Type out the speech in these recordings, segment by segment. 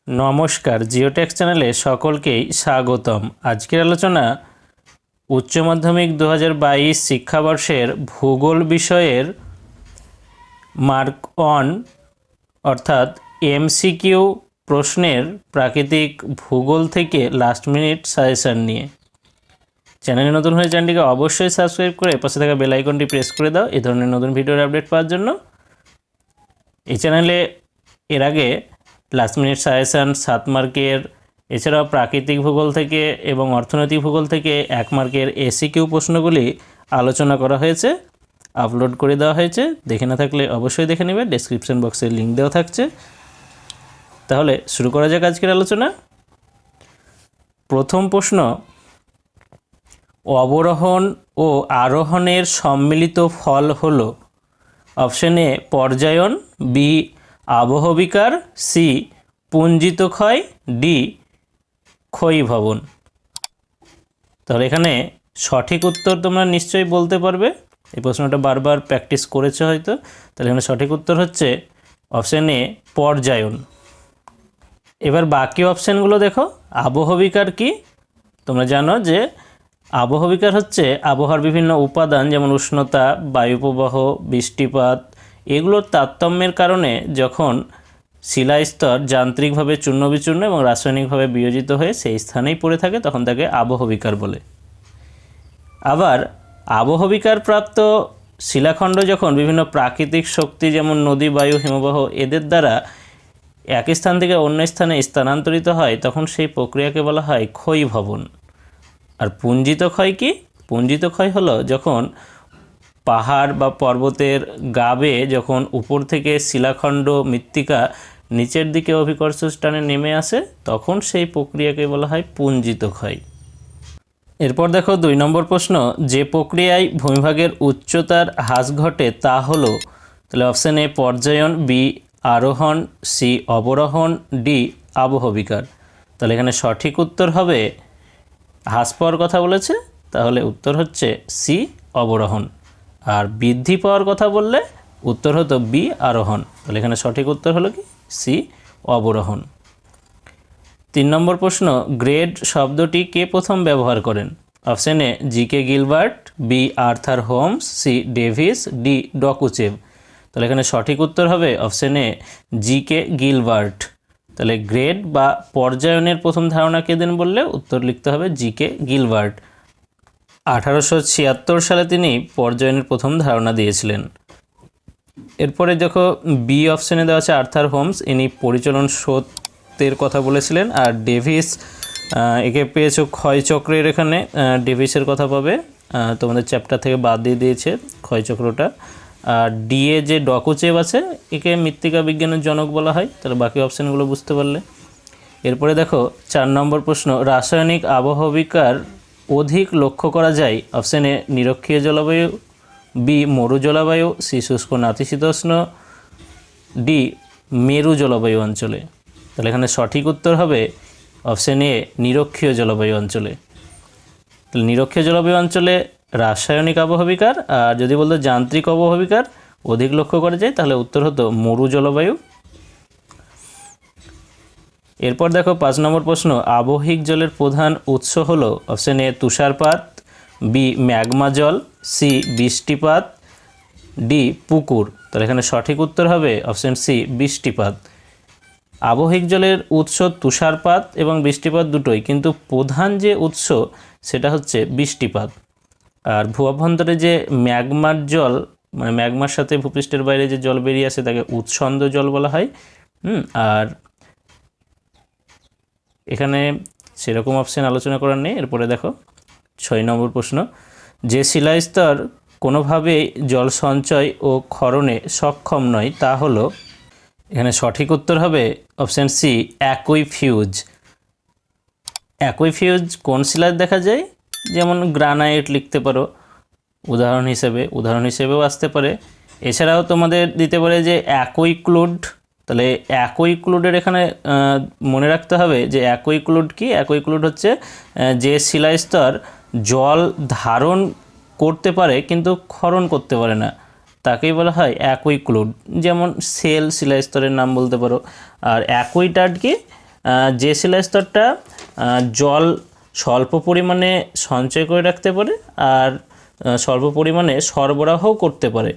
নমস্কার, জিওটেক্স চ্যানেলে সকলকেই স্বাগতম। আজকের আলোচনা উচ্চ মাধ্যমিক 2022 শিক্ষাবর্ষের ভূগোল বিষয়ের মার্ক অন অর্থাৎ এমসিকিউ প্রশ্নের প্রাকৃতিক ভূগোল থেকে লাস্ট মিনিট সাজেশন নিয়ে। চ্যানেলে নতুন হয়ে চ্যানেলটিকে অবশ্যই সাবস্ক্রাইব করে পাশে থাকা বেল আইকনটি প্রেস করে দাও এই ধরনের নতুন ভিডিওর আপডেট পাওয়ার জন্য। এই চ্যানেলে এর আগে লাস্ট মিনিট সাজেশন 7 মার্কের, এছাড়াও প্রাকৃতিক ভূগোল থেকে এবং অর্থনৈতিক ভূগোল থেকে 1 মার্কের এসিকিউ প্রশ্নগুলি আলোচনা করা হয়েছে, আপলোড করে দেওয়া হয়েছে। দেখে না থাকলে অবশ্যই দেখে নেবে, ডেসক্রিপশন বক্সে লিঙ্ক দেওয়া থাকছে। তাহলে শুরু করা যাক আজকের আলোচনা। প্রথম প্রশ্ন, অবরোহণ ও আরোহণের সম্মিলিত ফল হলো অপশন এ পর্যায়ন, বি আবহবিকার, সি পুঞ্জিত ক্ষয়, ডি ক্ষয়ীভবন। তাহলে এখানে সঠিক উত্তর তোমরা নিশ্চয়ই বলতে পারবে, এই প্রশ্নটা বারবার প্র্যাকটিস করেছো হয়তো। তাহলে এখানে সঠিক উত্তর হচ্ছে অপশন এ পর্যায়ন। এবার বাকি অপশানগুলো দেখো। আবহবিকার কি? তোমরা জানো যে আবহবিকার হচ্ছে আবহাওয়ার বিভিন্ন উপাদান যেমন উষ্ণতা, বায়ুপ্রবাহ, বৃষ্টিপাত, এগুলোর তারতম্যের কারণে যখন শিলাস্তর যান্ত্রিকভাবে চূর্ণবিচূর্ণ এবং রাসায়নিকভাবে বিয়োজিত হয়ে সেই স্থানেই পড়ে থাকে তখন তাকে আবহবিকার বলে। আবার আবহবিকার প্রাপ্ত শিলাখণ্ড যখন বিভিন্ন প্রাকৃতিক শক্তি যেমন নদী, বায়ু, হিমবাহ এদের দ্বারা এক স্থান থেকে অন্য স্থানে স্থানান্তরিত হয় তখন সেই প্রক্রিয়াকে বলা হয় ক্ষয়ীভবন। আর পুঞ্জিত ক্ষয় কি? পুঞ্জিত ক্ষয় হলো যখন পাহাড় বা পর্বতের গা বেয়ে যখন উপর থেকে শিলাখণ্ড মৃত্তিকা নিচের দিকে অভিকর্ষ স্থানে নেমে আসে তখন সেই প্রক্রিয়াকে বলা হয় পুঞ্জিত ক্ষয়। এরপর দেখো 2 নম্বর প্রশ্ন, যে প্রক্রিয়ায় ভূমিভাগের উচ্চতার হ্রাস ঘটে তা হলো, তাহলে অপশান এ পর্যায়ন, বি আরোহণ, সি অবরোহণ, ডি আবহবিকার। তাহলে এখানে সঠিক উত্তর হবে, হ্রাস পাওয়ার কথা বলেছে তাহলে উত্তর হচ্ছে সি অবরোহণ। আর বৃদ্ধি পাওয়ার কথা বললে উত্তর হতো বি আরোহণ। তাহলে এখানে সঠিক উত্তর হলো কি সি অবরোহণ। 3 নম্বর প্রশ্ন, গ্রেড শব্দটি কে প্রথম ব্যবহার করেন? Option A G K. Gilbert, B Arthur Holmes, C Davis, D Dokuchaev. তাহলে এখানে সঠিক উত্তর হবে অপশন এ জি.কে. গিলবার্ট। তাহলে গ্রেড বা পর্যায়নের প্রথম ধারণা কে দেন বললে উত্তর লিখতে হবে জি.কে. গিলবার্ট। 1876 সালে তিনি পর্যায়নের প্রথম ধারণা দিয়েছিলেন। এরপরে দেখো বি অপশানে দেওয়া আছে আর্থার হোমস, ইনি পরিচলন স্রোতের কথা বলেছিলেন। আর ডেভিস, একে পেয়েছো ক্ষয়চক্রের, এখানে ডেভিসের কথা পাবে, তোমাদের চ্যাপ্টার থেকে বাদ দিয়ে দিয়েছে ক্ষয়চক্রটা। আর ডি এ যে ডকুচেভ আছে একে মৃত্তিকা বিজ্ঞানের জনক বলা হয়। তাহলে বাকি অপশানগুলো বুঝতে পারলে। এরপরে দেখো 4 নম্বর প্রশ্ন, রাসায়নিক আবহবিকার অধিক লক্ষ্য করা যায় অপশান এ নিরক্ষীয় জলবায়ু, বি মরু জলবায়ু, সি শুষ্ক নাতিশীতোষ্ণ, ডি মেরু জলবায়ু অঞ্চলে। তাহলে এখানে সঠিক উত্তর হবে অপশান এ নিরক্ষীয় জলবায়ু অঞ্চলে। তাহলে নিরক্ষীয় জলবায়ু অঞ্চলে রাসায়নিক আবহবিকার, আর যদি বলতো যান্ত্রিক আবহবিকার অধিক লক্ষ্য করা যায় তাহলে উত্তর হতো মরু জলবায়ু। এরপর দেখো 5 নম্বর প্রশ্ন, আবহিক জলের প্রধান উৎস হলো অপশান এ তুষারপাত, বি ম্যাগমা জল, সি বৃষ্টিপাত, ডি পুকুর। তাহলে এখানে সঠিক উত্তর হবে অপশান সি বৃষ্টিপাত। আবহিক জলের উৎস তুষারপাত এবং বৃষ্টিপাত দুটোই, কিন্তু প্রধান যে উৎস সেটা হচ্ছে বৃষ্টিপাত। আর ভূঅভ্যন্তরে যে ম্যাগমার জল, মানে ম্যাগমার সাথে ভূপৃষ্ঠের বাইরে যে জল বেরিয়ে আসে তাকে উৎসন্দ জল বলা হয়। আর এখানে সেরকম অপশান আলোচনা করার নেই। এরপরে দেখো 6 নম্বর প্রশ্ন, যে শিলাস্তর কোনোভাবেই জল সঞ্চয় ও ক্ষরণে সক্ষম নয় তা হলো, এখানে সঠিক উত্তর হবে অপশান সি অ্যাকুইফিউজ। অ্যাকুইফিউজ কোন শিলায় দেখা যায়? যেমন গ্রানাইট লিখতে পারো উদাহরণ হিসেবেও আসতে পারে। এছাড়াও তোমাদের দিতে পারে যে অ্যাকুইক্লুড। তাহলে অ্যাকুইক্লুডের এখানে মনে রাখতে হবে যে অ্যাকুইক্লুড কি? অ্যাকুইক্লুড হচ্ছে যে শিলাস্তর জল ধারণ করতে পারে কিন্তু ক্ষরণ করতে পারে না, তাকেই বলা হয় অ্যাকুইক্লুড। যেমন সেল শিলাস্তরের নাম বলতে পারো। আর অ্যাকুইটার্ড কি? যে শিলাস্তরটা জল স্বল্প পরিমাণে সঞ্চয় করে রাখতে পারে আর স্বল্প পরিমাণে সরবরাহ করতে পারে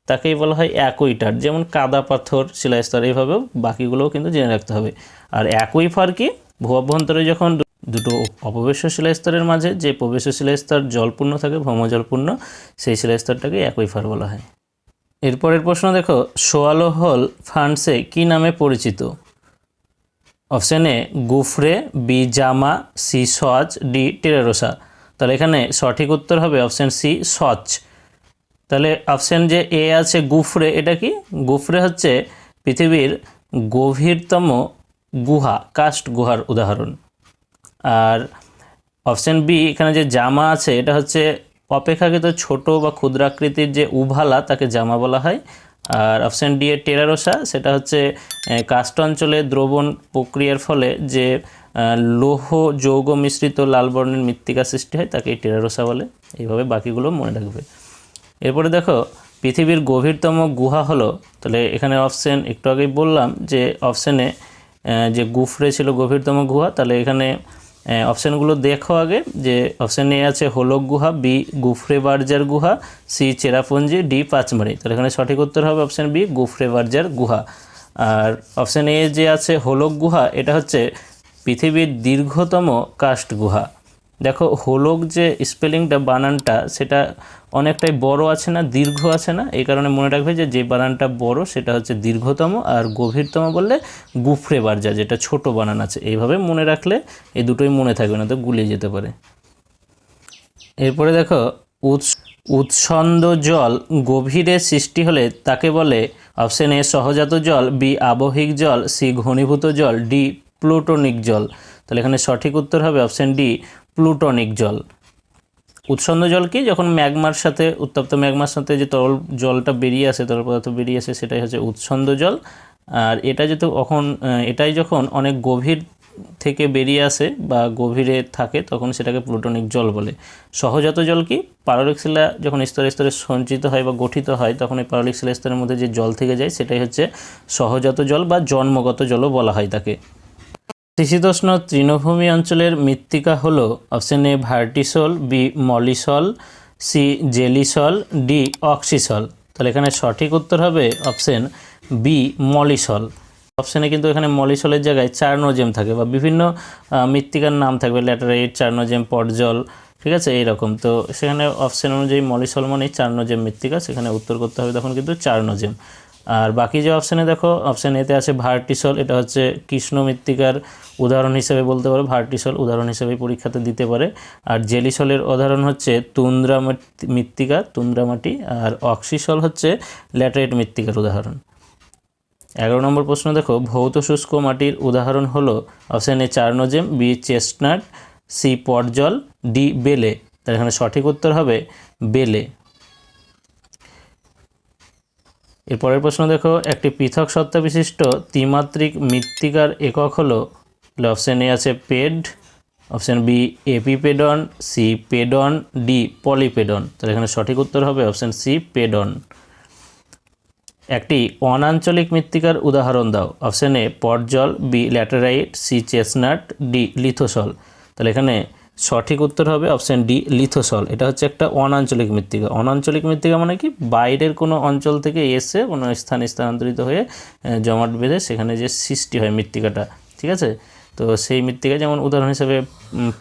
তাকেই বলা হয় অ্যাকুইটার। যেমন কাদা পাথর শিলাস্তর, এইভাবেও বাকিগুলোও কিন্তু জেনে রাখতে হবে। আর অ্যাকুইফার কি, ভূ অভ্যন্তরে যখন দুটো অপবেশ্য শিলাস্তরের মাঝে যে প্রবেশ্য শিলাস্তর জলপূর্ণ থাকে, ভৌমজলপূর্ণ, সেই শিলাস্তরটাকে অ্যাকুইফার বলা হয়। এরপরের প্রশ্ন দেখো, সোয়ালো হোল ফান্ডসে কী নামে পরিচিত? অপশান এ গুফরে, বি জামা, সি সচ, ডি টেরারোসা। তাহলে এখানে সঠিক উত্তর হবে অপশান সি সচ। তাহলে অপশান যে এ আছে গুফরে, এটা কি? গুফরে হচ্ছে পৃথিবীর গভীরতম গুহা, কাস্ট গুহার উদাহরণ। আর অপশান বি এখানে যে জামা আছে, এটা হচ্ছে অপেক্ষাকৃত ছোট বা ক্ষুদ্রাকৃতির যে উভালা, তাকে জামা বলা হয়। আর অপশান ডি এর টেরারোসা, সেটা হচ্ছে কাস্ট অঞ্চলে দ্রবণ প্রক্রিয়ার ফলে যে লৌহ যৌগ মিশ্রিত লাল বর্ণের মৃত্তিকা সৃষ্টি হয়, তাকে টেরারোসা বলে। এইভাবে বাকিগুলো মনে রাখবে। এরপরে দেখো, পৃথিবীর গভীরতম গুহা হলো, তাহলে এখানে অপশান একটু আগেই বললাম যে অপশানে যে গুফরে ছিল গভীরতম গুহা, তাহলে এখানে অপশানগুলো দেখো আগে। যে অপশান এ আছে হোলক গুহা, বি গুফরে বার্জার গুহা, সি চেরাপুঞ্জি, ডি পাঁচমারি। তাহলে এখানে সঠিক উত্তর হবে অপশান বি গুফরে বার্জার গুহা। আর অপশান এ যে আছে হোলক গুহা, এটা হচ্ছে পৃথিবীর দীর্ঘতম কাস্ট গুহা। দেখো হোলক যে স্পেলিংটা, বানানটা সেটা অনেকটাই বড় আছে না, দীর্ঘ আছে না, এই কারণে মনে রাখবে যে বানানটা বড় সেটা হচ্ছে দীর্ঘতম, আর গভীরতম বললে গুফরে বার্জা, যেটা ছোট বানান আছে। এইভাবে মনে রাখলে এই দুটোই মনে থাকবে, না তো গুলিয়ে যেতে পারে। এরপরে দেখো, উৎসন্দ জল গভীরে সৃষ্টি হলে তাকে বলে অপশান এ সহজাত জল, বি আবহিক জল, সি ঘনীভূত জল, ডি প্লুটোনিক জল। তাহলে এখানে সঠিক উত্তর হবে অপশান ডি প্লুটোনিক জল। উৎসন্দ জল কি, যখন ম্যাগমার সাথে, উত্তপ্ত ম্যাগমার সাথে যে তরল জলটা বেরিয়ে আসে, তরল পদার্থ বেরিয়ে আসে, সেটাই হচ্ছে উৎসন্দ জল। আর এটা এটাই যখন অনেক গভীর থেকে বেরিয়ে আসে বা গভীরে থাকে, তখন সেটাকে প্লুটোনিক জল বলে। সহজাত জল কি, পাললিক শিলা যখন স্তরে স্তরে সঞ্চিত হয় বা গঠিত হয়, তখন এই পাললিক শিলা স্তরের মধ্যে যে জল থেকে যায়, সেটাই হচ্ছে সহজাত জল বা জন্মগত জলও বলা হয় তাকে। শীতোষ্ণ তৃণভূমি অঞ্চলের মৃত্তিকা হলো option A vertisol, B mollisol, C gelisol, D oxisol. তাহলে এখানে সঠিক উত্তর হবে অপশান বি মলিসল। অপশানে কিন্তু এখানে মলিসলের জায়গায় চার্নোজেম থাকে বা বিভিন্ন মৃত্তিকার নাম থাকবে, ল্যাটেরাইট, চার্নোজেম, পটজল, ঠিক আছে, এইরকম। তো সেখানে অপশান অনুযায়ী মলিসল মানেই চার্নোজেম মৃত্তিকা, সেখানে উত্তর করতে হবে তখন কিন্তু চার্নোজেম। আর বাকি যে অপশানে দেখো, অপশান এতে আছে ভার্টিসল, এটা হচ্ছে কৃষ্ণ মৃত্তিকার উদাহরণ হিসেবে বলতে পারো, ভার্টিসল উদাহরণ হিসেবে পরীক্ষাতে দিতে পারে। আর জেলিসলের উদাহরণ হচ্ছে তুন্দ্রা মৃত্তিকা, তুন্দ্রা মাটি। আর অক্সিসল হচ্ছে ল্যাটেরাইট মৃত্তিকার উদাহরণ। 11 নম্বর প্রশ্ন দেখো, ভৌত শুষ্ক মাটির উদাহরণ হলো option A chernozem, B chestnut, C podzol, D বেলে। তার এখানে সঠিক উত্তর হবে বেলে। এরপরের প্রশ্ন দেখো, একটি পৃথক সত্তা বিশিষ্ট ত্রিমাত্রিক মৃত্তিকার একক হলো, অপশান এ আছে ped, option B epipedon, C pedon, D polypedon. তাহলে এখানে সঠিক উত্তর হবে অপশান সি পেডন। একটি অনাঞ্চলিক মৃত্তিকার উদাহরণ দাও। Option A podzol, B laterite, C chestnut, D lithosol. তাহলে এখানে সঠিক উত্তর হবে অপশান ডি লিথোসল। এটা হচ্ছে একটা অনাঞ্চলিক মৃত্তিকা। অনাঞ্চলিক মৃত্তিকা মানে কি, বাইরের কোনো অঞ্চল থেকে এসে কোনো স্থানে স্থানান্তরিত হয়ে জমাট বেঁধে সেখানে যে সৃষ্টি হয় মৃত্তিকাটা, ঠিক আছে। তো সেই মৃত্তিকা, যেমন উদাহরণ হিসেবে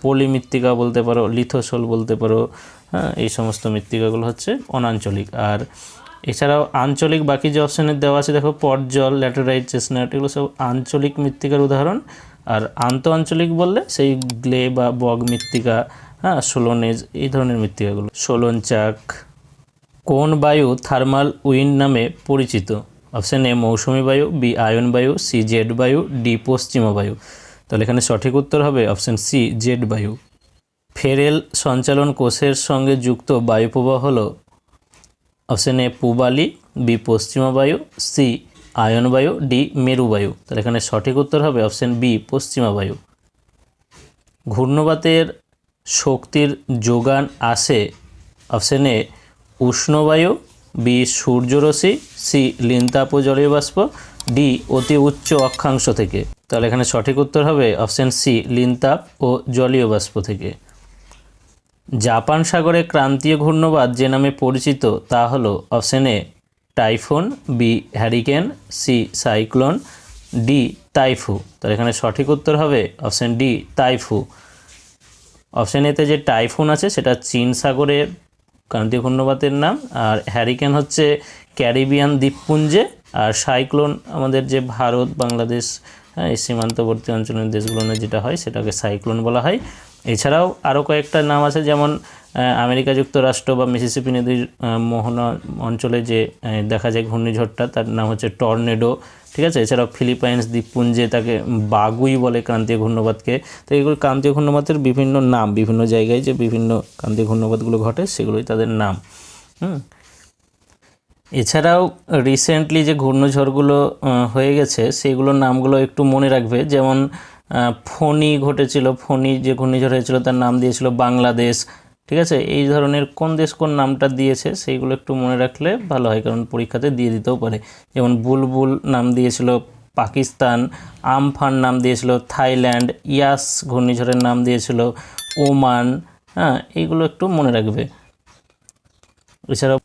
পলি মৃত্তিকা বলতে পারো, লিথোসল বলতে পারো, হ্যাঁ, এই সমস্ত মৃত্তিকাগুলো হচ্ছে অনাঞ্চলিক। আর এছাড়াও আঞ্চলিক বাকি যে অপশানের দেওয়া আছে দেখো, পটজল, ল্যাটেরাইট, চেস্টনাট, এগুলো সব আঞ্চলিক মৃত্তিকার উদাহরণ। আর আন্তঃআঞ্চলিক বললে সেই গ্লে বা বগ মৃত্তিকা, হ্যাঁ, সোলোনেজ, এই ধরনের মৃত্তিকাগুলো। সোলনচাক। কোন বায়ু থার্মাল উইন্ড নামে পরিচিত? অপশান এ মৌসুমী বায়ু, বি আয়ন বায়ু, সি জেট বায়ু, ডি পশ্চিমা বায়ু। তাহলে এখানে সঠিক উত্তর হবে অপশান সি জেট বায়ু। ফেরেল সঞ্চালন কোষের সঙ্গে যুক্ত বায়ু প্রবাহ হলো অপশান এ পূবালি, বি পশ্চিমা বায়ু, সি আয়ন বায়ু, ডি মেরু বায়ু। তাহলে এখানে সঠিক উত্তর হবে অপশান বি পশ্চিমা বায়ু। ঘূর্ণবাতের শক্তির যোগান আসে অপশান এ উষ্ণবায়ু, বি সূর্যরশ্মি, সি লিনতাপ ও জলীয় বাষ্প, ডি অতি উচ্চ অক্ষাংশ থেকে। তাহলে এখানে সঠিক উত্তর হবে অপশন সি, লিনতাপ ও জলীয় বাষ্প থেকে। জাপান সাগরে ক্রান্তীয় ঘূর্ণবাদ যে নামে পরিচিত তা হলো option A typhoon, B hurricane, C cyclone, D তাইফু। তাহলে এখানে সঠিক উত্তর হবে অপশন ডি, তাইফু। অপশন এতে যে টাইফুন আছে সেটা চীন সাগরের ক্রান্তীয় ঘূর্ণবাতের নাম, আর হ্যারিকেন হচ্ছে ক্যারিবিয়ান দ্বীপপুঞ্জে, আর সাইক্লোন আমাদের যে ভারত বাংলাদেশ, হ্যাঁ, এই সীমান্তবর্তী অঞ্চলের দেশগুলোতে যেটা হয় সেটাকে সাইক্লোন বলা হয়। এছাড়াও আরও কয়েকটা নাম আছে, যেমন আমেরিকা যুক্তরাষ্ট্র বা মিসিসিপি নদীর মোহনা অঞ্চলে যে দেখা যায় ঘূর্ণিঝড়টা, তার নাম হচ্ছে টর্নেডো, ঠিক আছে। এছাড়াও ফিলিপাইন্স দ্বীপপুঞ্জে তাকে বাগুই বলে ক্রান্তীয় ঘূর্ণবাতকে। তো এগুলো ক্রান্তীয় ঘূর্ণবাতের বিভিন্ন নাম, বিভিন্ন জায়গায় যে বিভিন্ন ক্রান্তীয় ঘূর্ণবাতগুলো ঘটে সেগুলোই তাদের নাম। এছাড়াও রিসেন্টলি যে ঘূর্ণিঝড়গুলো হয়ে গেছে সেগুলোর নামগুলো একটু মনে রাখবে। যেমন ফণী ঘটেছিল, ফণী যে ঘূর্ণিঝড় হয়েছিল তার নাম দিয়েছিল বাংলাদেশ, ঠিক আছে। এই ধরনের কোন দেশ কোন নামটা দিয়েছে সেইগুলো একটু মনে রাখলে ভালো হয়, কারণ পরীক্ষাতে দিয়ে দিতেও পারে। যেমন বুলবুল নাম দিয়েছিল পাকিস্তান, আমফান নাম দিয়েছিল থাইল্যান্ড, ইয়াস ঘূর্ণিঝড়ের নাম দিয়েছিল ওমান, হ্যাঁ, এইগুলো একটু মনে রাখবে। এছাড়াও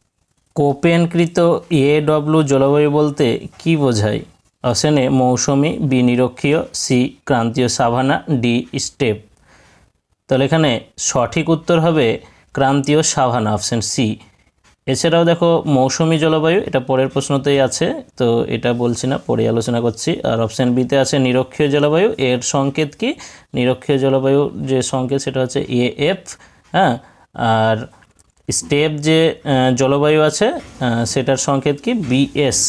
কোপেনকৃত AW জলবায়ু বলতে কি বোঝায়? অপশন এ মৌসুমি, বি নিরক্ষীয়, সি ক্রান্তীয় সাভানা, ডি স্টেপ। তাহলে এখানে সঠিক উত্তর হবে ক্রান্তীয় সাভানা, অপশন সি। এছাড়াও দেখো মৌসুমি জলবায়ু, এটা পরের প্রশ্নতেই আছে, তো এটা বলছি না, পরে আলোচনা করছি। আর অপশন বিতে আছে নিরক্ষীয় জলবায়ু, এর সংকেত কি? নিরক্ষীয় জলবায়ু যে সংকেত সেটা হচ্ছে AF, হ্যাঁ। আর স্টেপ যে জলবায়ু আছে সেটার সংকেত কি? BS।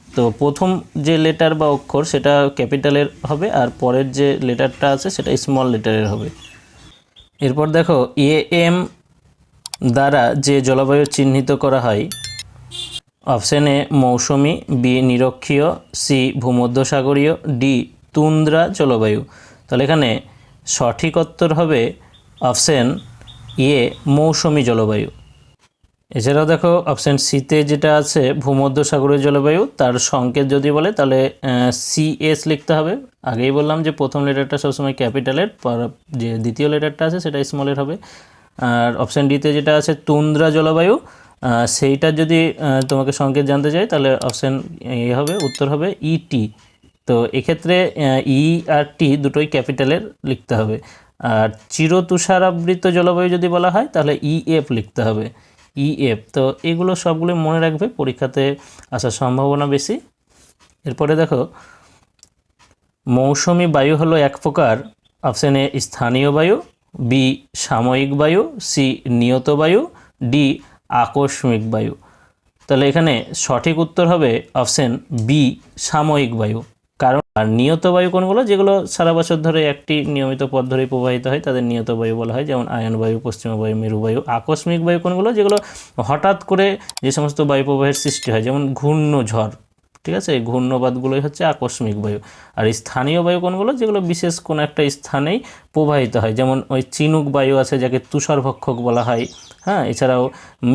তো প্রথম যে লেটার বা অক্ষর সেটা ক্যাপিটালের হবে, আর পরের যে লেটারটা আছে সেটা স্মল লেটারের হবে। এরপর দেখো AM দ্বারা যে জলবায়ু চিহ্নিত করা হয়, অপশন এ মৌসুমি, বি নিরক্ষীয়, সি ভূমধ্যসাগরীয়, ডি তুন্দ্রা জলবায়ু। তাহলে এখানে সঠিক উত্তর হবে অপশন এ মৌসুমি জলবায়ু। এছাড়াও দেখো অপশন সিতে যেটা আছে ভূমধ্যসাগরীয় জলবায়ু, তার সংকেত যদি বলে তাহলে CS লিখতে হবে। আগেই বললাম যে প্রথম লেটারটা সবসময় ক্যাপিটালের, যে দ্বিতীয় লেটারটা আছে সেটা স্মলের হবে। আর অপশন ডিতে যেটা আছে তুন্দ্রা জলবায়ু, সেইটা যদি তোমাকে সংকেত জানতে চাই তাহলে অপশন এ হবে, উত্তর হবে ET। তো এক্ষেত্রে E আর T দুটোই ক্যাপিটালের লিখতে হবে। আর চিরতুষারাবৃত জলবায়ু যদি বলা হয় তাহলে EF লিখতে হবে, EF। তো এগুলো সবগুলো মনে রাখবে, পরীক্ষাতে আসার সম্ভাবনা বেশি। এরপরে দেখো মৌসুমি বায়ু হলো এক প্রকার, অপশন এ স্থানীয় বায়ু, বি সাময়িক বায়ু, সি নিয়ত বায়ু, ডি আকস্মিক বায়ু। তাহলে এখানে সঠিক উত্তর হবে অপশন বি সাময়িক বায়ু। কারণ আর নিয়ত বায়ু কোনগুলো? যেগুলো সারা বছর ধরে একটি নিয়মিত পথ ধরেই প্রবাহিত হয় তাদের নিয়ত বায়ু বলা হয়, যেমন আয়ন বায়ু, পশ্চিমা বায়ু, মেরু বায়ু। আকস্মিক বায়ু কোনগুলো? যেগুলো হঠাৎ করে যে সমস্ত বায়ু প্রবাহের সৃষ্টি হয়, যেমন ঘূর্ণঝড়, ঠিক আছে। এই ঘূর্ণবাদগুলোই হচ্ছে আকস্মিক বায়ু। আর স্থানীয় বায়ু কোনগুলো? যেগুলো বিশেষ কোনো একটা স্থানেই প্রবাহিত হয়, যেমন ওই চিনুক বায়ু আছে যাকে তুষারভক্ষক বলা হয়, হ্যাঁ। এছাড়াও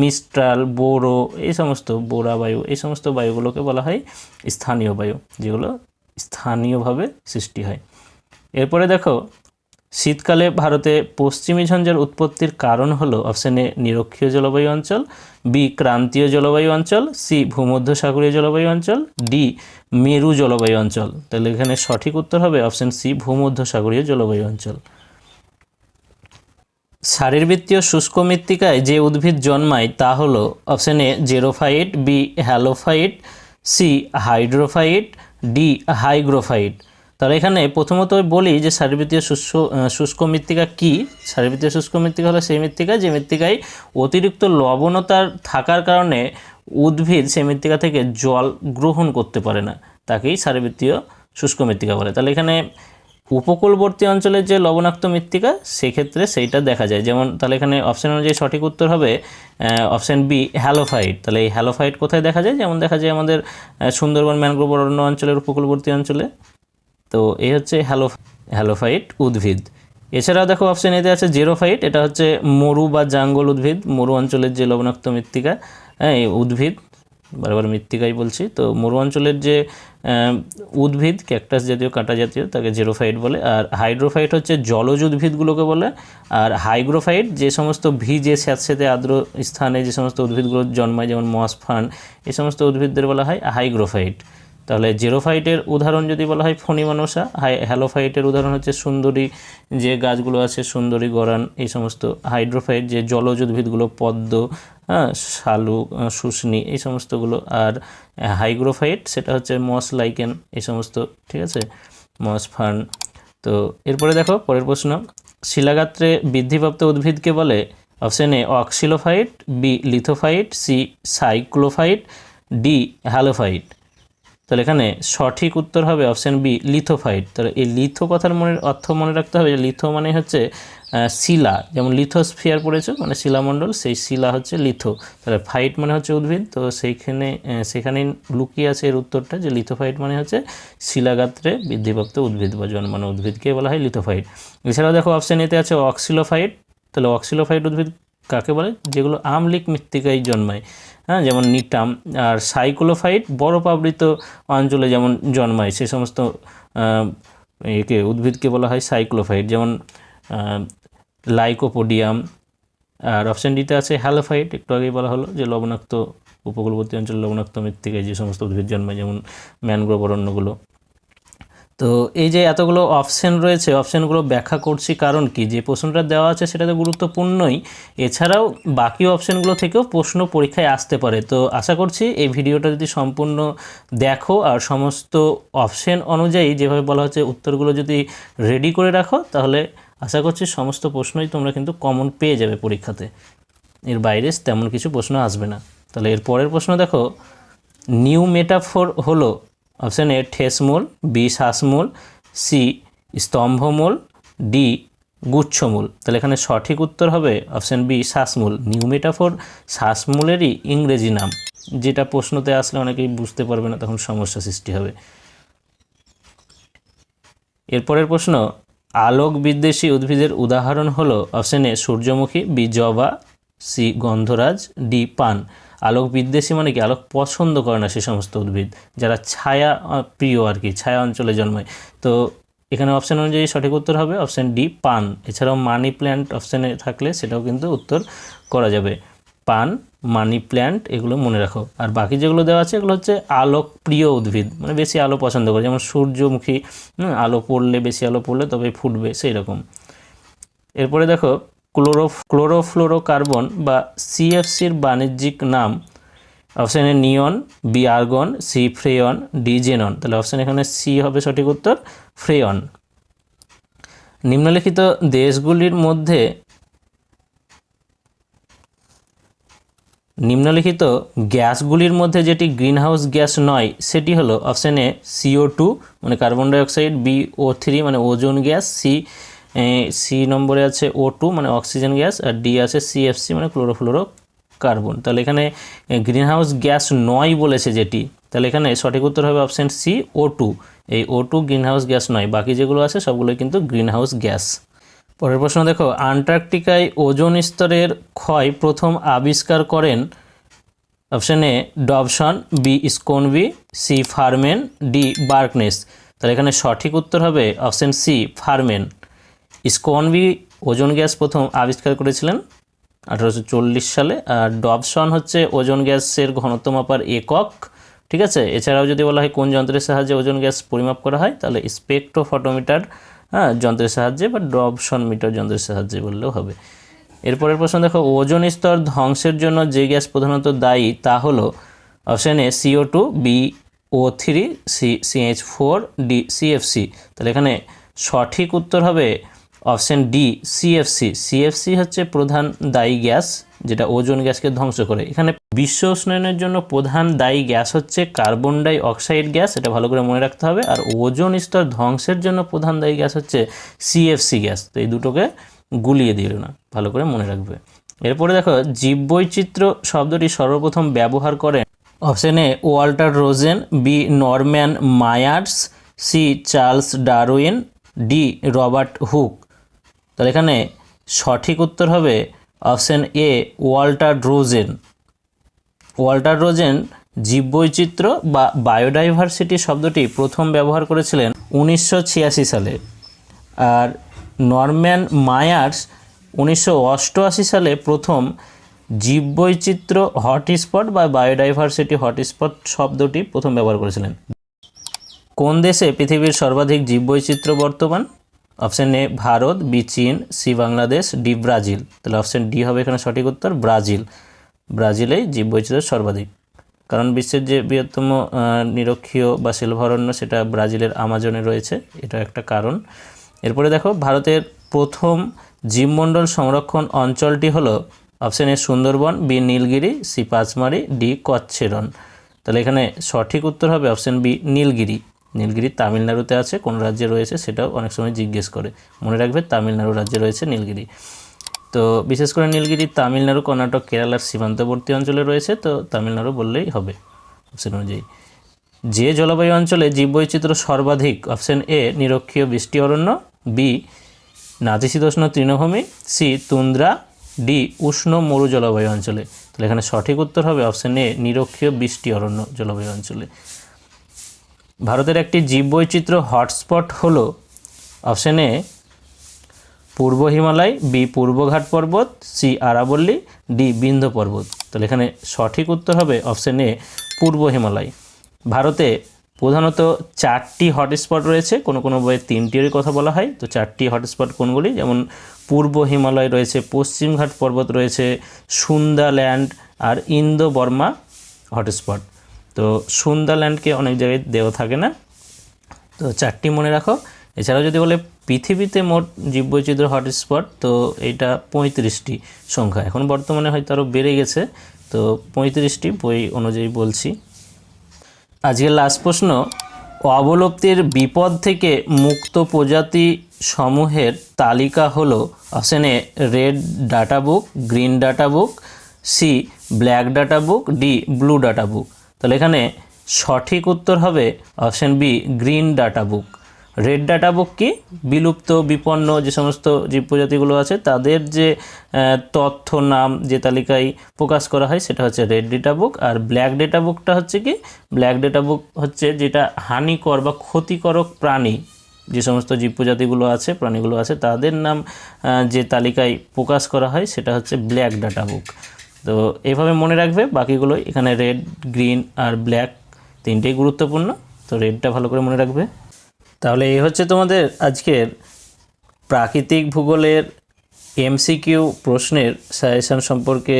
মিস্ট্রাল, বোরো, এই সমস্ত বোরা বায়ু, এই সমস্ত বায়ুগুলোকে বলা হয় স্থানীয় বায়ু, যেগুলো স্থানীয়ভাবে সৃষ্টি হয়। এরপরে দেখো শীতকালে ভারতে পশ্চিমী ঝঞ্ঝার উৎপত্তির কারণ হলো অপশন এ নিরক্ষীয় জলবায়ু অঞ্চল, বি ক্রান্তীয় জলবায়ু অঞ্চল, সি ভূমধ্যসাগরীয় জলবায়ু অঞ্চল, ডি মেরু জলবায়ু অঞ্চল। তাহলে এখানে সঠিক উত্তর হবে অপশন সি ভূমধ্যসাগরীয় জলবায়ু অঞ্চল। শারীরবৃত্তীয় শুষ্ক মৃত্তিকায় যে উদ্ভিদ জন্মায় তা হলো option A xerophyte, B halophyte, C hydrophyte, D hygrophyte. তাহলে এখানে প্রথমত বলি যে শারীরবৃত্তীয় শুষ্ক মৃত্তিকা কী। শারীরবৃত্তীয় শুষ্ক মৃত্তিকা হলো সেই মৃত্তিকা যে মৃত্তিকায় অতিরিক্ত লবণতার থাকার কারণে উদ্ভিদ সেই মৃত্তিকা থেকে জল গ্রহণ করতে পারে না, তাকেই শারীরবৃত্তীয় শুষ্ক মৃত্তিকা বলে। তাহলে এখানে উপকূলবর্তী অঞ্চলের যে লবণাক্ত মৃত্তিকা সেক্ষেত্রে সেইটা দেখা যায়, যেমন তাহলে এখানে অপশন অনুযায়ী সঠিক উত্তর হবে অপশন বি হ্যালোফাইট। তাহলে এই হ্যালোফাইট কোথায় দেখা যায়? যেমন দেখা যায় আমাদের সুন্দরবন ম্যানগ্রোভ অরণ্য অঞ্চলের উপকূলবর্তী অঞ্চলে। তো এই হচ্ছে হ্যালোফাইট উদ্ভিদ। এছাড়াও দেখো অপশন এতে আছে জেরোফাইট, এটা হচ্ছে মরু বা জাঙ্গল উদ্ভিদ, মরু অঞ্চলের যে লবণাক্ত মৃত্তিকা এই উদ্ভিদ। বারবার মৃত্তিকাই বলছি। তো মরু অঞ্চলের যে উদ্ভিদ ক্যাকটাস জাতীয় কাঁটা জাতীয় তাকে জেরোফাইট বলে, আর হাইড্রোফাইট হচ্ছে জলজ উদ্ভিদগুলোকে বলে, আর হাইগ্রোফাইট যে সমস্ত ভিজে স্যাঁতসেঁতে আর্দ্র স্থানে যে সমস্ত উদ্ভিদগুলো জন্মায় যেমন মস ফার্ন এই সমস্ত উদ্ভিদদের বলা হয় হাইগ্রোফাইট। তাহলে জেরোফাইটের উদাহরণ যদি বলা হয় ফণিমনসা, হ্যালোফাইটের উদাহরণ হচ্ছে সুন্দরী যে গাছগুলো আছে সুন্দরী গরান এই সমস্ত। হাইড্রোফাইট যে জলজ উদ্ভিদগুলো পদ্ম, শালুক, শুষ্নি এই সমস্তগুলো। আর হাইগ্রোফাইট সেটা হচ্ছে মস লাইকেন এই সমস্ত, ঠিক আছে, মস ফার্ন। তো এরপরে দেখো পরের প্রশ্ন, শিলাগাত্রে বৃদ্ধিপ্রাপ্ত উদ্ভিদকে বলে? Option A oxylophyte, B lithophyte, C cyclophyte, D halophyte. তাহলে এখানে সঠিক উত্তর হবে অপশান বি লিথোফাইট। তাহলে এই লিথো কথার অর্থ মনে রাখতে হবে যে লিথো মানে হচ্ছে শিলা, যেমন লিথোস্ফিয়ার পড়েছো মানে শিলামণ্ডল, সেই শিলা হচ্ছে লিথো। তাহলে ফাইট মানে হচ্ছে উদ্ভিদ, তো সেখানেই লুকিয়ে আছে এর উত্তরটা যে লিথোফাইট মানে হচ্ছে শিলাগাত্রে বৃদ্ধিপ্রাপ্ত উদ্ভিদ বা জন্মানো উদ্ভিদকে বলা হয় লিথোফাইট। এছাড়াও দেখো অপশান এতে আছে অক্সিলোফাইট। তাহলে অক্সিলোফাইট উদ্ভিদ কাকে বলে? যেগুলো আমলিক মৃত্তিকায় জন্মায়, যেমন নিটাম। আর সাইক্লোফাইট বরফাবৃত অঞ্চলে যেমন জন্মায় সে সমস্ত উদ্ভিদকে বলা হয় সাইক্লোফাইট, যেমন লাইকোপোডিয়াম। আর অপশান ডিতে আছে হ্যালোফাইট, একটু আগেই বলা হলো যে লবণাক্ত উপকূলবর্তী অঞ্চলে লবণাক্ত মৃত্তিকায় যে সমস্ত উদ্ভিদ জন্মায় যেমন ম্যানগ্রোভ অরণ্যগুলো। তো এই যে এতগুলো অপশান রয়েছে, অপশানগুলো ব্যাখ্যা করছি কারণ কি, যে প্রশ্নটা দেওয়া আছে সেটা তো গুরুত্বপূর্ণই, এছাড়াও বাকি অপশানগুলো থেকেও প্রশ্ন পরীক্ষায় আসতে পারে। তো আশা করছি এই ভিডিওটা যদি সম্পূর্ণ দেখো আর সমস্ত অপশান অনুযায়ী যেভাবে বলা হচ্ছে উত্তরগুলো যদি রেডি করে রাখো, তাহলে আশা করছি সমস্ত প্রশ্নই তোমরা কিন্তু কমন পেয়ে যাবে পরীক্ষাতে, এর বাইরে তেমন কিছু প্রশ্ন আসবে না। তাহলে এর পরের প্রশ্ন দেখো, নিউ মেটাফোর হলো? অপশান এ ঠেসমূল, বি শ্বাসমূল, সি স্তম্ভমূল, ডি গুচ্ছমূল। তাহলে এখানে সঠিক উত্তর হবে অপশান বি শ্বাসমূল। নিউ মেটাফোর শ্বাসমূলেরই ইংরেজি নাম, যেটা প্রশ্নতে আসলে অনেকেই বুঝতে পারবে না, তখন সমস্যা সৃষ্টি হবে। এরপরের প্রশ্ন, আলোক বিদ্বেষী উদ্ভিদের উদাহরণ হলো? অপশান এ সূর্যমুখী, বি জবা, সি গন্ধরাজ, ডি পান। আলোক বিদ্বেষী মানে কি? আলোক পছন্দ করে না সে সমস্ত উদ্ভিদ যারা ছায়া প্রিয় আর কি, ছায়া অঞ্চলে জন্মায়। তো এখানে অপশান অনুযায়ী সঠিক উত্তর হবে অপশান ডি পান। এছাড়াও মানি প্ল্যান্ট অপশানে থাকলে সেটাও কিন্তু উত্তর করা যাবে। পান, মানি প্ল্যান্ট এগুলো মনে রাখো। আর বাকি যেগুলো দেওয়া আছে এগুলো হচ্ছে আলোক প্রিয় উদ্ভিদ, মানে বেশি আলো পছন্দ করে, যেমন সূর্যমুখী আলো পড়লে, বেশি আলো পড়লে তবে ফুটবে সেই রকম। এরপরে দেখো ক্লোরোফ্লোরোকার্বন বা সিএফসির বাণিজ্যিক নাম? Option A neon, B argon, C freon, D xenon. তাহলে অপশান এখানে সি হবে সঠিক উত্তর, ফ্রেয়ন। নিম্নলিখিত দেশগুলির মধ্যে নিম্নলিখিত গ্যাসগুলির মধ্যে যেটি গ্রিনহাউস গ্যাস নয় সেটি হলো? অপশান এ CO2 মানে কার্বন ডাইঅক্সাইড, বি O3 মানে ওজোন গ্যাস, সি নম্বরে আছে O2 মানে অক্সিজেন গ্যাস, আর ডি আছে CFC মানে ক্লোরোফ্লোরো কার্বন। তাহলে এখানে গ্রিনহাউস গ্যাস নয় বলেছে যেটি, তাহলে এখানে সঠিক উত্তর হবে অপশান সি O2। এই O2 গ্রিনহাউস গ্যাস নয়, বাকি যেগুলো আছে সবগুলোই কিন্তু গ্রিনহাউস গ্যাস। পরের প্রশ্ন দেখো, আন্টার্কটিকায় ওজোন স্তরের ক্ষয় প্রথম আবিষ্কার করেন? Option A Dobson, B Schonbein, C Farman, D Barkness. তাহলে এখানে সঠিক উত্তর হবে option C Farman. Schonbein ozone gas প্রথম আবিষ্কার করেছিলেন 1840 সালে, আর ডবসন হচ্ছে ওজোন গ্যাসের ঘনত্ব মাপার একক, ঠিক আছে। এছাড়াও যদি বলা হয় কোন যন্ত্রের সাহায্যে ওজোন গ্যাস পরিমাপ করা হয়, তাহলে স্পেকট্রোফটোমিটার যন্ত্রের সাহায্যে বা ডবসন মিটার যন্ত্রের সাহায্যে বললেও হবে। এরপরের প্রশ্ন দেখো, ওজোন স্তর ধ্বংসের জন্য যে গ্যাস প্রধানত দায়ী তা হলো? Option A CO2, B O3, C CH4, D CFC। তাহলে এখানে সঠিক উত্তর হবে অপশান ডি CFC হচ্ছে প্রধান দায়ী গ্যাস যেটা ওজোন গ্যাসকে ধ্বংস করে। এখানে বিশ্ব উষ্ণায়নের জন্য প্রধান দায়ী গ্যাস হচ্ছে কার্বন ডাই অক্সাইড গ্যাস, এটা ভালো করে মনে রাখতে হবে। আর ওজোন স্তর ধ্বংসের জন্য প্রধান দায়ী গ্যাস হচ্ছে CFC গ্যাস। তো এই দুটোকে গুলিয়ে দিল না, ভালো করে মনে রাখবে। এরপরে দেখো, জীববৈচিত্র্য শব্দটি সর্বপ্রথম ব্যবহার করেন? Option A Walter Rosen, B Norman Myers, C Charles Darwin, D Robert Hooke. তাহলে এখানে সঠিক উত্তর হবে option A Walter Rosen. Walter Rosen জীববৈচিত্র্য বা বায়োডাইভার্সিটি শব্দটি প্রথম ব্যবহার করেছিলেন 1986 সালে, আর নরম্যান মায়ার্স 1988 সালে প্রথম জীববৈচিত্র্য হটস্পট বা বায়োডাইভার্সিটি হটস্পট শব্দটি প্রথম ব্যবহার করেছিলেন। কোন দেশে পৃথিবীর সর্বাধিক জীববৈচিত্র্য বর্তমান? অপশন এ ভারত, বি চীন, সি বাংলাদেশ, ডি ব্রাজিল। তাহলে অপশন ডি হবে এখানে সঠিক উত্তর, ব্রাজিল। ব্রাজিলেই জীববৈচিত্র্য সর্বাধিক, কারণ বিশ্বের যে বৃহত্তম নিরক্ষীয় বা শিলভরণ্য সেটা ব্রাজিলের আমাজনে রয়েছে, এটা একটা কারণ। এরপরে দেখো, ভারতের প্রথম জীবমণ্ডল সংরক্ষণ অঞ্চলটি হলো option A Sundarban, B Nilgiri, C Pachmarhi, D কচ্ছেরন। তাহলে এখানে সঠিক উত্তর হবে অপশন বি নীলগিরি। নীলগিরি তামিলনাড়ুতে আছে, কোন রাজ্যে রয়েছে সেটাও অনেক সময় জিজ্ঞেস করে, মনে রাখবে তামিলনাড়ু রাজ্যে রয়েছে নীলগিরি। তো বিশেষ করে নীলগিরি তামিলনাড়ু, কর্ণাটক, কেরালার সীমান্তবর্তী অঞ্চলে রয়েছে, তো তামিলনাড়ু বললেই হবে অপশন অনুযায়ী। যে জলবায়ু অঞ্চলে জীববৈচিত্র্য সর্বাধিক? অপশন এ নিরক্ষীয় বৃষ্টি অরণ্য, বি নাতিশীতোষ্ণ তৃণভূমি, সি তুন্দ্রা, ডি উষ্ণ মরু জলবায়ু অঞ্চলে। তাহলে এখানে সঠিক উত্তর হবে অপশন এ নিরক্ষীয় বৃষ্টি অরণ্য জলবায়ু অঞ্চলে। ভারতের একটি জীববৈচিত্র্য হটস্পট হলো অপশন এ পূর্ব হিমালয়, বি পূর্বঘাট পর্বত, সি আরাবল্লী, ডি বিন্ধ্য পর্বত। তাহলে এখানে সঠিক উত্তর হবে অপশন এ পূর্ব হিমালয়। ভারতে প্রধানত 4টি হটস্পট রয়েছে, কোনো কোনো বইয়ে 3টির কথা বলা হয়। তো 4টি হটস্পট কোনগুলি? যেমন পূর্ব হিমালয় রয়েছে, পশ্চিমঘাট পর্বত রয়েছে, সুন্দাল্যান্ড আর ইন্দো বর্মা হটস্পট। তো সুন্দাল্যান্ডকে অনেক জায়গায় দেওয়া থাকে না, তো 4টি মনে রাখো। এছাড়াও যদি বলে পৃথিবীতে মোট জীববৈচিত্র্য হটস্পট, তো এটা 35টি সংখ্যা, এখন বর্তমানে হয়তো আরও বেড়ে গেছে, তো 35টি বই অনুযায়ী বলছি। আজকের লাস্ট প্রশ্ন, অবলুপ্তির বিপদ থেকে মুক্ত প্রজাতি সমূহের তালিকা হলো option A red data book, green data book, C black data book, D blue data book. তাহলে এখানে সঠিক উত্তর হবে option B green data book. Red data book কি? বিলুপ্ত বিপন্ন যে সমস্ত জীব প্রজাতিগুলো আছে তাদের যে তথ্য নাম যে তালিকায় প্রকাশ করা হয় সেটা হচ্ছে রেড ডেটা বুক। আর ব্ল্যাক ডেটা বুকটা হচ্ছে কি? ব্ল্যাক ডেটা বুক হচ্ছে যেটা হানিকর বা ক্ষতিকারক প্রাণী যে সমস্ত জীব প্রজাতিগুলো আছে, প্রাণীগুলো আছে, তাদের নাম যে তালিকায় প্রকাশ করা হয় সেটা হচ্ছে ব্ল্যাক ডাটা বুক। তো এইভাবে মনে রাখবে, বাকিগুলো এখানে রেড, গ্রিন আর ব্ল্যাক তিনটেই গুরুত্বপূর্ণ, তো রেডটা ভালো করে মনে রাখবে। তাহলে এই হচ্ছে তোমাদের আজকের প্রাকৃতিক ভূগোলের এমসিকিউ প্রশ্নের সাজেশন সম্পর্কে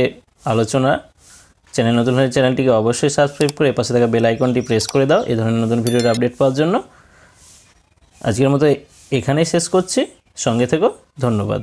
আলোচনা। চ্যানেল নতুন হলে চ্যানেলটিকে অবশ্যই সাবস্ক্রাইব করে পাশে থাকা বেল আইকনটি প্রেস করে দাও এই ধরনের নতুন ভিডিওর আপডেট পাওয়ার জন্য। আজকের মতো এখানেই শেষ করছি, সঙ্গে থেকো, ধন্যবাদ।